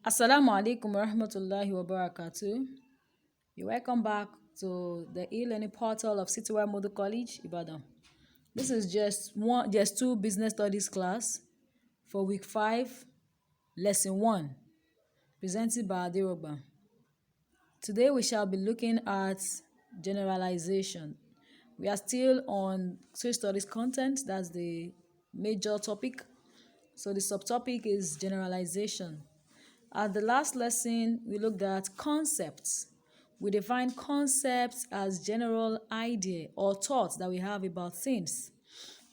Assalamu alaikum warahmatullahi wabarakatuh. You're welcome back to the e-learning portal of Citywide Model College, Ibadan. This is just two business studies class for week 5, lesson 1, presented by Adirogba. Today we shall be looking at generalization. We are still on social studies content, that's the major topic. So the subtopic is generalization. At the last lesson, we looked at concepts. We defined concepts as general idea or thoughts that we have about things.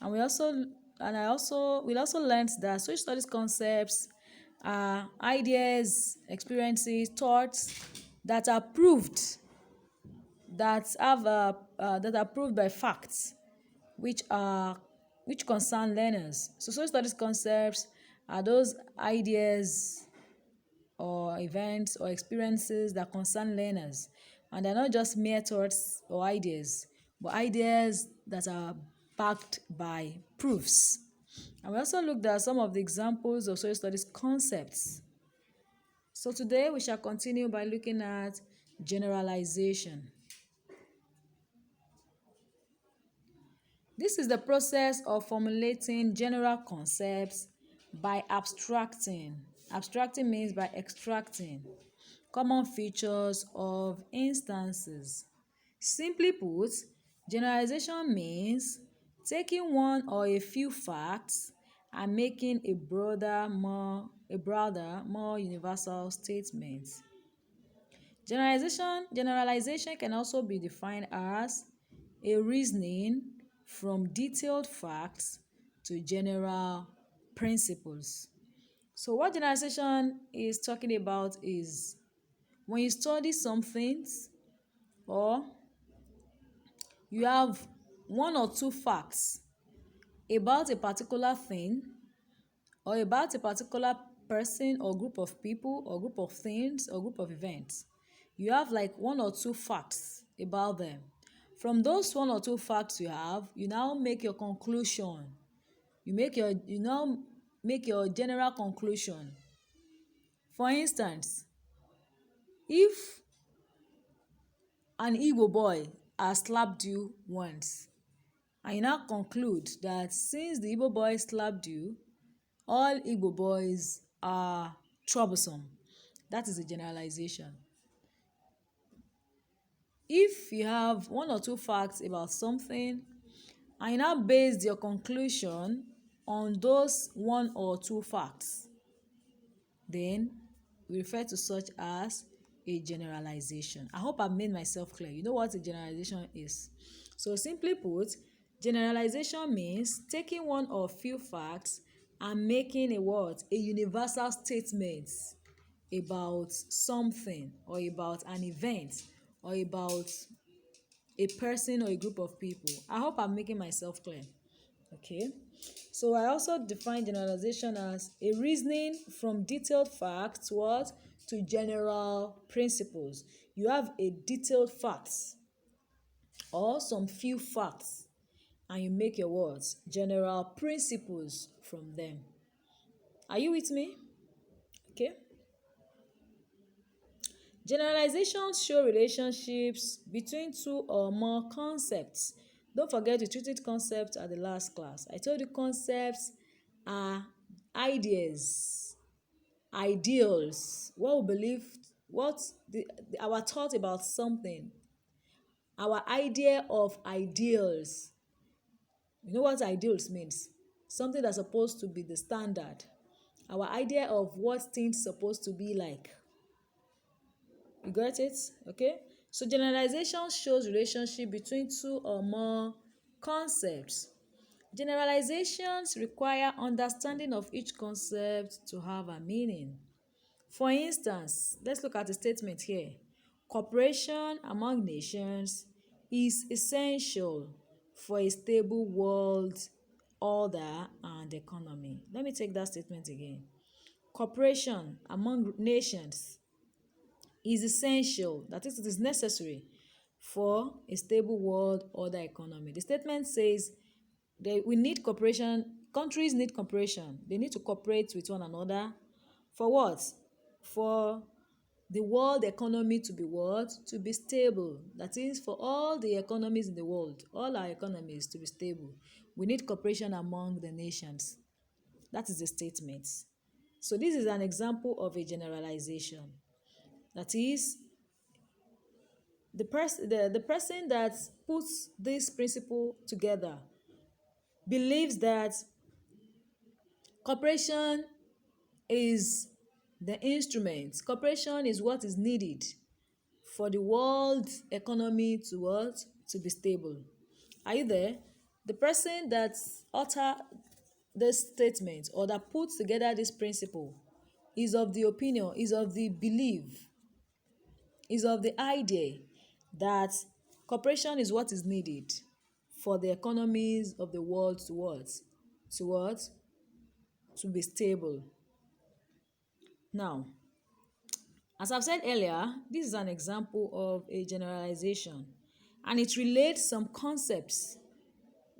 And we also learned that social studies concepts are ideas, experiences, thoughts that are proved, that are proved by facts, which concern learners. So social studies concepts are those ideas or events or experiences that concern learners, and they're not just mere thoughts or ideas, but ideas that are backed by proofs. And we also looked at some of the examples of social studies concepts. So today we shall continue by looking at generalization. This is the process of formulating general concepts by abstracting. Abstracting means by extracting common features of instances. Simply put, generalization means taking one or a few facts and making a broader, more universal statement. Generalization can also be defined as a reasoning from detailed facts to general principles. So what generalization is talking about is when you study some things, or you have one or two facts about a particular thing or about a particular person or group of people or group of things or group of events, you have like one or two facts about them. From those one or two facts you have, you now make your conclusion. You now make your general conclusion. For instance, if an Igbo boy has slapped you once, and you now conclude that since the Igbo boy slapped you, all Igbo boys are troublesome. That is a generalization. If you have one or two facts about something, and you now base your conclusion on those one or two facts, then we refer to such as a generalization. I hope I've made myself clear. You know what a generalization is. So simply put, generalization means taking one or few facts and making a universal statement about something or about an event or about a person or a group of people. I hope I'm making myself clear. Okay. So I also define generalization as a reasoning from detailed facts to general principles. You have a detailed facts or some few facts, and you make your general principles from them. Are you with me? Okay. Generalizations show relationships between two or more concepts. Don't forget we treated concepts at the last class. I told you concepts are ideas, ideals, what we believe, our thought about something, our idea of ideals. You know what ideals means? Something that's supposed to be the standard. Our idea of what things supposed to be like. You got it? Okay. So generalization shows relationship between two or more concepts. Generalizations require understanding of each concept to have a meaning. For instance, let's look at the statement here. Cooperation among nations is essential for a stable world order and economy. Let me take that statement again. Cooperation among nations is essential, that is, it is necessary for a stable world order economy. The statement says that we need cooperation, countries need cooperation. They need to cooperate with one another for what? for the world economy to be what? To be stable. That is, for all the economies in the world, all our economies to be stable, we need cooperation among the nations. That is the statement. So this is an example of a generalization. That is, the person that puts this principle together believes that cooperation is the instrument. Cooperation is what is needed for the world economy to what? To be stable. Are you there? The person that utter this statement or that puts together this principle is of the opinion, is of the belief, is of the idea that cooperation is what is needed for the economies of the world to what? To what? To be stable. Now, as I've said earlier, this is an example of a generalization and it relates some concepts.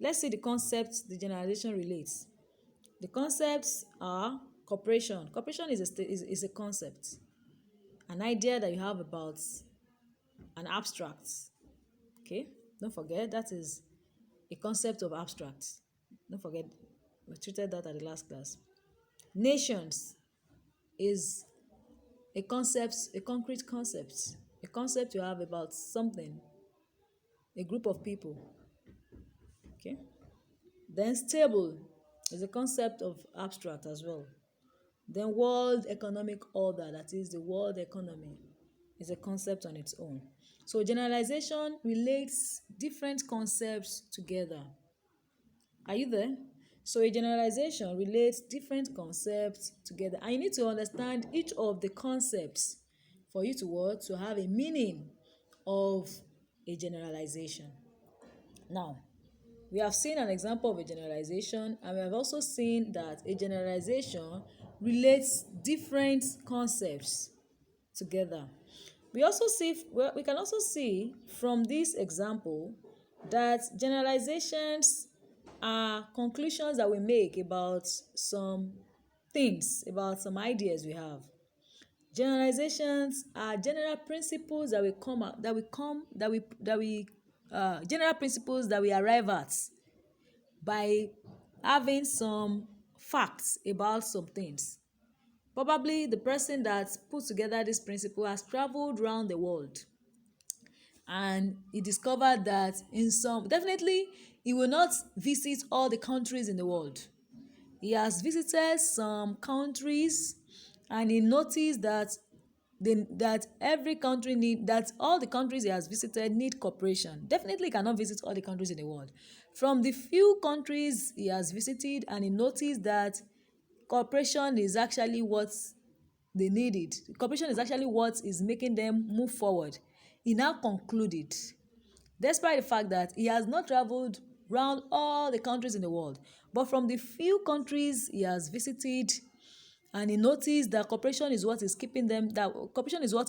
Let's see the concepts the generalization relates. The concepts are cooperation. Cooperation is a concept, an idea that you have about an abstract. Okay, don't forget that is a concept of abstract. Don't forget, we treated that at the last class. Nations is a concept, a concrete concept, a concept you have about something, a group of people. Okay, then stable is a concept of abstract as well. Then world economic order, that is the world economy, is a concept on its own. So generalization relates different concepts together. Are you there? So a generalization relates different concepts together. And you need to understand each of the concepts for you to what? To have a meaning of a generalization. Now, we have seen an example of a generalization, and we have also seen that a generalization relates different concepts together. We can also see from this example that generalizations are conclusions that we make about some things, about some ideas we have. Generalizations are general principles that we come out, general principles that we arrive at by having some facts about some things. Probably the person that put together this principle has traveled around the world and he discovered that definitely he will not visit all the countries in the world. He has visited some countries and he noticed that all the countries he has visited need cooperation. Definitely he cannot visit all the countries in the world. From the few countries he has visited, and he noticed that cooperation is actually what they needed. Cooperation is actually what is making them move forward. He now concluded, despite the fact that he has not traveled around all the countries in the world, but from the few countries he has visited, and he noticed that cooperation is what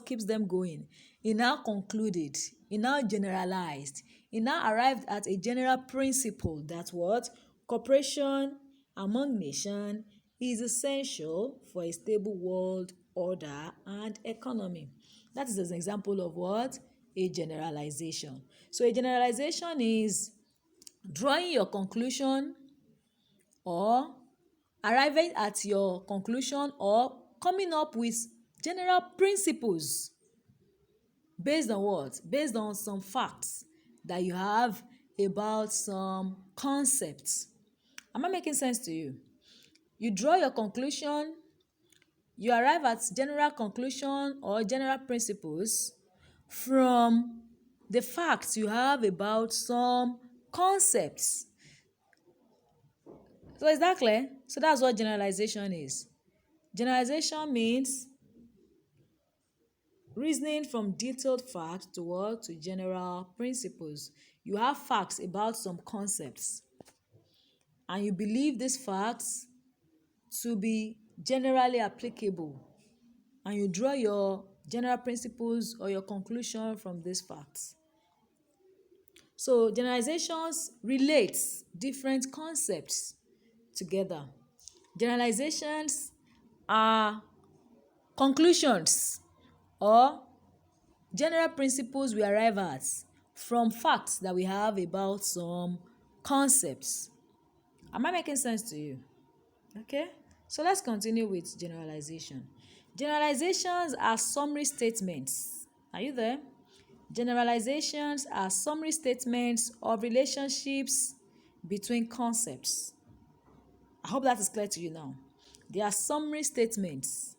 keeps them going. He now concluded, he now generalized, he now arrived at a general principle that what? Cooperation among nations is essential for a stable world order and economy. That is an example of what? A generalization. So a generalization is drawing your conclusion or arriving at your conclusion or coming up with general principles based on what? Based on some facts that you have about some concepts. Am I making sense to you? You draw your conclusion, you arrive at general conclusion or general principles from the facts you have about some concepts. So is that clear? So that's what generalization is. Generalization means reasoning from detailed facts to general principles. You have facts about some concepts and you believe these facts to be generally applicable, and you draw your general principles or your conclusion from these facts. So generalizations relate different concepts together. Generalizations are Conclusions or general principles we arrive at from facts that we have about some concepts. Am I making sense to you? Okay, so let's continue with generalization. Generalizations are summary statements. Are you there? Generalizations are summary statements of relationships between concepts. I hope that is clear to you now. They are summary statements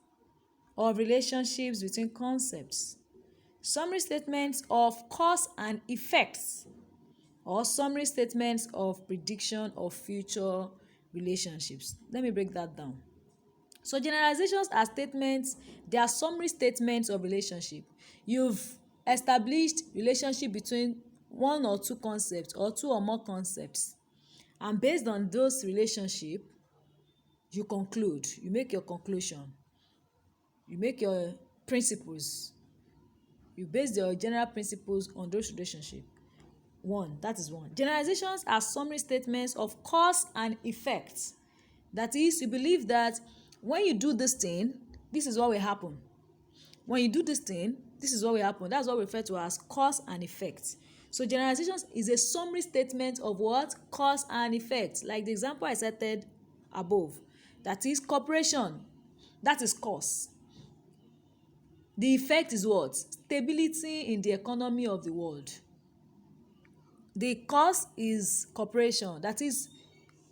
of relationships between concepts. Summary statements of cause and effects, or summary statements of prediction of future relationships. Let me break that down. So generalizations are statements, they are summary statements of relationship. You've established relationship between one or two concepts or two or more concepts, and based on those relationship, you conclude, you make your conclusion, you make your principles, you base your general principles on those relationships. That is one. Generalizations are summary statements of cause and effect. That is, you believe that when you do this thing, this is what will happen. When you do this thing, this is what will happen. That's what we refer to as cause and effect. So generalizations is a summary statement of what? Cause and effect. Like the example I cited above. That is cooperation. That is cause. The effect is what? Stability in the economy of the world. The cause is cooperation. That is,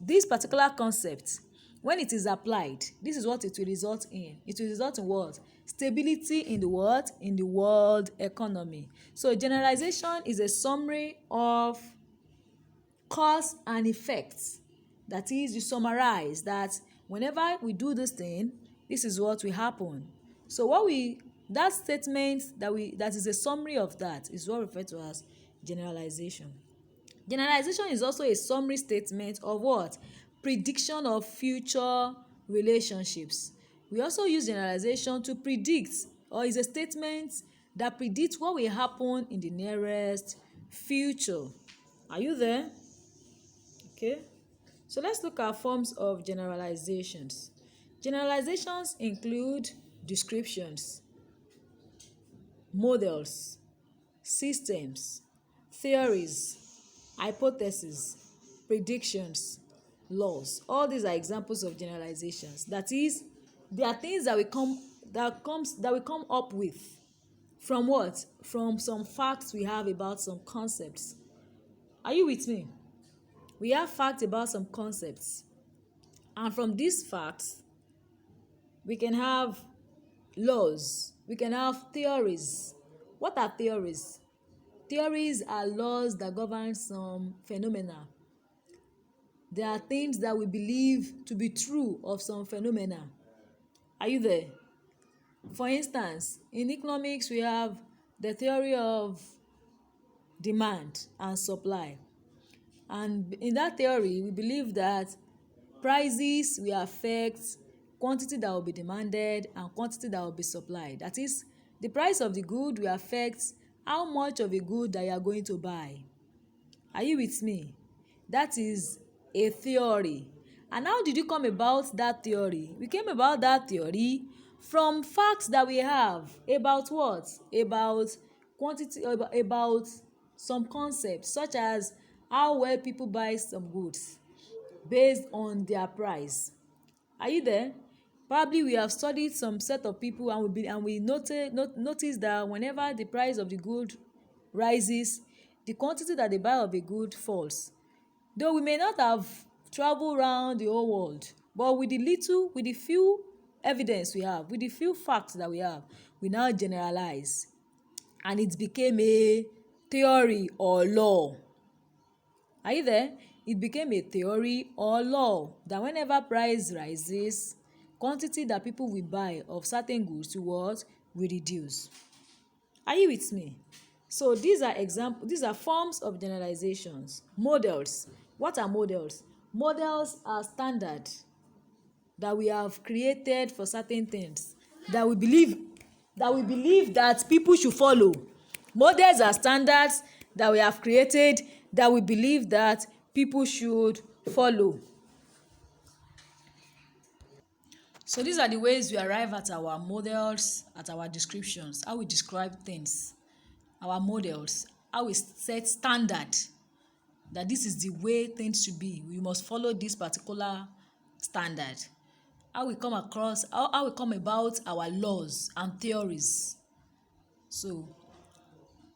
this particular concept, when it is applied, this is what it will result in. It will result in what? Stability in the world, in the world economy. So generalization is a summary of cause and effects. That is, you summarize that whenever we do this thing, this is what will happen. So that statement that is a summary of that is what we refer to as generalization. Generalization is also a summary statement of what? Prediction of future relationships. We also use generalization to predict, or is a statement that predicts what will happen in the nearest future. Are you there? Okay. So let's look at forms of generalizations. Generalizations include descriptions, models, systems, theories, hypotheses, predictions, laws. All these are examples of generalizations. That is, they are things that we come up with from what? From some facts we have about some concepts. Are you with me? We have facts about some concepts, and from these facts we can have laws, we can have theories. What are theories? Theories are laws that govern some phenomena. There are things that we believe to be true of some phenomena. Are you there? For instance, in economics, we have the theory of demand and supply. And in that theory, we believe that prices will affect quantity that will be demanded and quantity that will be supplied. That is, the price of the good will affect how much of a good that you are going to buy. Are you with me? That is a theory. And how did you come about that theory? We came about that theory from facts that we have about what? About quantity, about some concepts, such as how well people buy some goods based on their price. Are you there? Probably we have studied some set of people, and we notice that whenever the price of the good rises, the quantity that they buy of a good falls. Though we may not have traveled around the whole world, but with the few evidence we have, with the few facts that we have, we now generalize, and it became a theory or law. Are you there? It became a theory or law that whenever price rises, quantity that people will buy of certain goods will reduce. Are you with me? So these are forms of generalizations. Models. What are models? Models are standard that we have created for certain things that we believe that people should follow. Models are standards that we have created that we believe that people should follow. So these are the ways we arrive at our models, at our descriptions, how we describe things, our models, how we set standard that this is the way things should be. We must follow this particular standard. How we come across, how we come about our laws and theories. So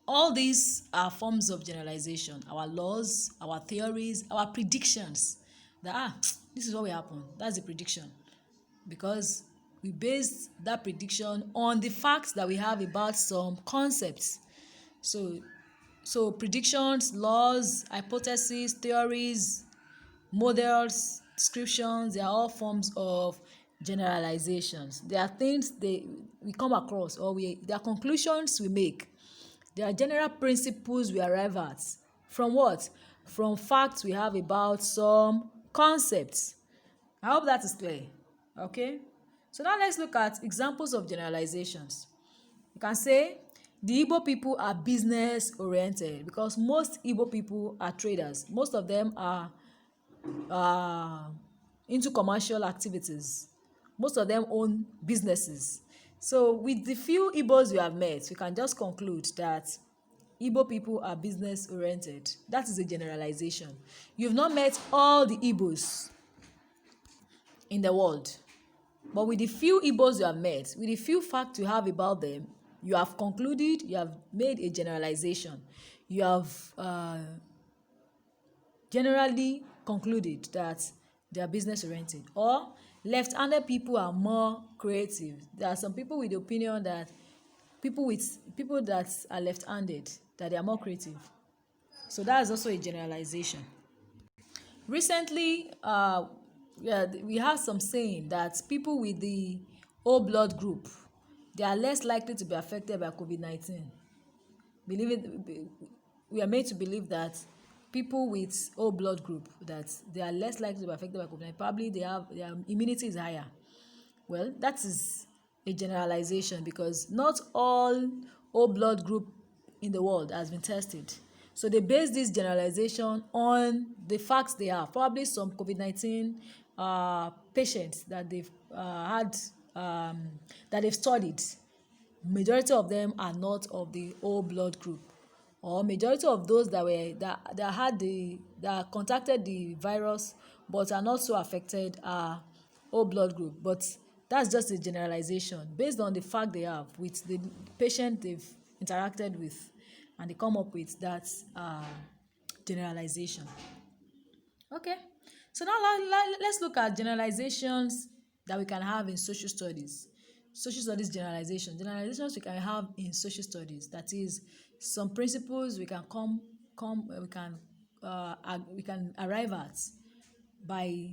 all these are forms of generalization. Our laws, our theories, our predictions. That this is what will happen. That's the prediction. Because we base that prediction on the facts that we have about some concepts. So predictions, laws, hypotheses, theories, models, descriptions, they are all forms of generalizations. They are things we come across, or they are conclusions we make. They are general principles we arrive at. From what? From facts we have about some concepts. I hope that is clear. Okay? So now let's look at examples of generalizations. You can say the Igbo people are business oriented because most Igbo people are traders. Most of them are into commercial activities. Most of them own businesses. So with the few Igbos you have met, we can just conclude that Igbo people are business oriented. That is a generalization. You've not met all the Igbos in the world, but with the few Igbos you have met, with the few facts you have about them, you have concluded, you have made a generalization. You have generally concluded that they are business oriented. Or left-handed people are more creative. There are some people with the opinion that people that are left-handed, that they are more creative. So that is also a generalization. Recently, we have some saying that people with the O blood group, they are less likely to be affected by COVID-19. We are made to believe that people with O blood group, that they are less likely to be affected by COVID-19. Probably their immunity is higher. Well, that is a generalization because not all O blood group in the world has been tested. So they base this generalization on the facts they have. Probably some COVID-19 patients that they've that they've studied. Majority of them are not of the O blood group, or majority of those that contacted the virus but are not so affected are O blood group. But that's just a generalization based on the fact they have with the patient they've interacted with, and they come up with that generalization. Okay, so now let's look at generalizations that we can have in social studies. Social studies generalizations we can have in social studies. That is, some principles we can we can arrive at by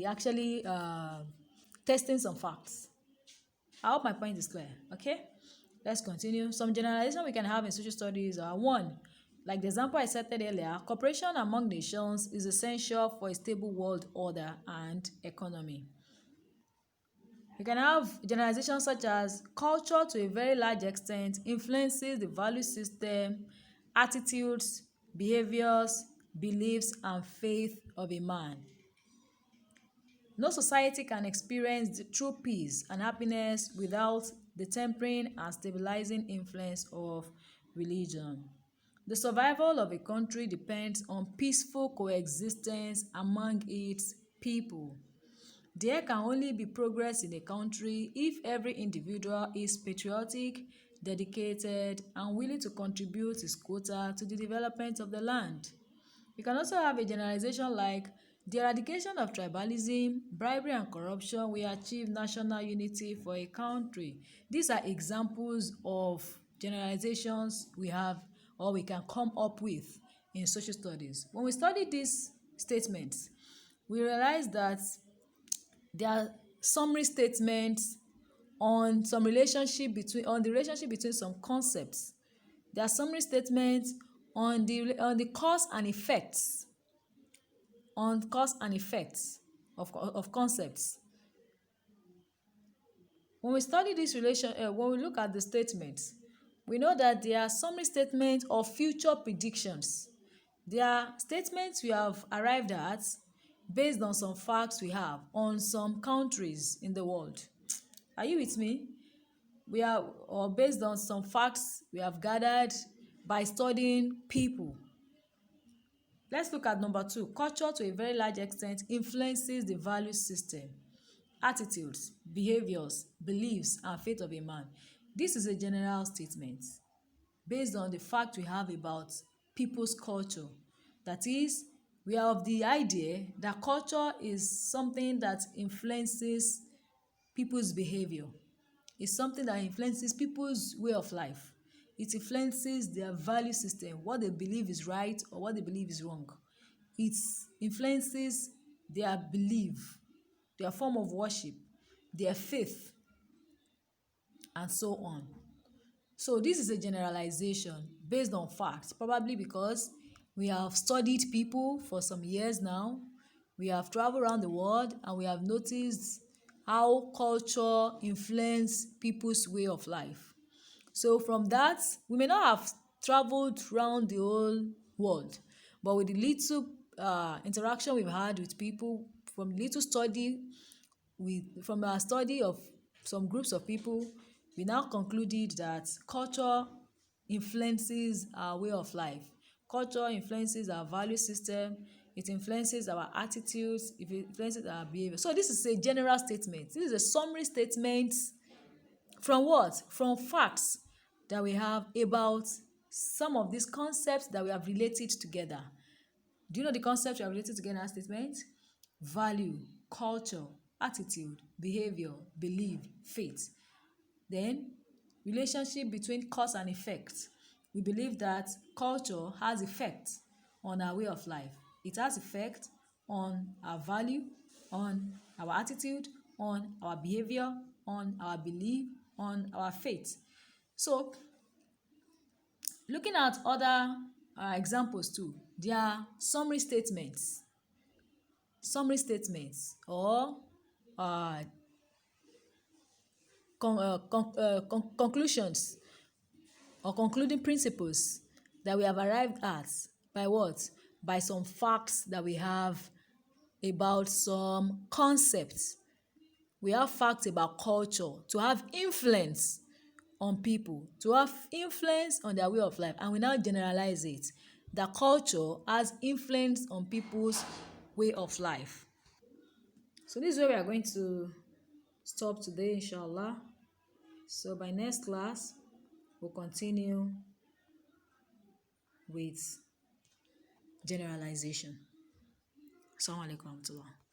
actually testing some facts. I hope my point is clear. Okay, let's continue. Some generalization we can have in social studies are: one, like the example I cited earlier, cooperation among nations is essential for a stable world order and economy. You can have generalizations such as culture to a very large extent influences the value system, attitudes, behaviors, beliefs, and faith of a man. No society can experience the true peace and happiness without the tempering and stabilizing influence of religion. The survival of a country depends on peaceful coexistence among its people. There can only be progress in a country if every individual is patriotic, dedicated, and willing to contribute his quota to the development of the land. You can also have a generalization like the eradication of tribalism, bribery, and corruption will achieve national unity for a country. These are examples of generalizations we have or we can come up with in social studies. When we study these statements, we realize that there are summary statements on the relationship between some concepts. There are summary statements on the cause and effects of concepts. When we study this when we look at the statements, we know that there are summary statements of future predictions. There are statements we have arrived at based on some facts we have on some countries in the world. Are you with me? We are, or based on some facts we have gathered by studying people. Let's look at number 2. Culture to a very large extent influences the value system, attitudes, behaviors, beliefs, and faith of a man. This is a general statement based on the fact we have about people's culture. That is, we are of the idea that culture is something that influences people's behavior. It's something that influences people's way of life. It influences their value system, what they believe is right or what they believe is wrong. It influences their belief, their form of worship, their faith, and so on. So this is a generalization based on facts, probably because we have studied people for some years now. We have traveled around the world and we have noticed how culture influences people's way of life. So from that, we may not have traveled around the whole world, but with the little interaction we've had with people, from little study from our study of some groups of people, we now concluded that culture influences our way of life. Culture influences our value system. It influences our attitudes. It influences our behavior. So this is a general statement. This is a summary statement from what? From facts that we have about some of these concepts that we have related together. Do you know the concepts we have related together in our statement? Value, culture, attitude, behavior, belief, faith. Then, relationship between cause and effect. We believe that culture has effect on our way of life. It has effect on our value, on our attitude, on our behavior, on our belief, on our faith. So, looking at other examples too, there are summary statements or uh, conclusions or concluding principles that we have arrived at by what? By some facts that we have about some concepts. We have facts about culture to have influence on people, to have influence on their way of life, and we now generalize it. That culture has influence on people's way of life. So this is where we are going to stop today, inshallah. So by next class, we'll continue with generalization. Assalamu alaikum warahmatullah.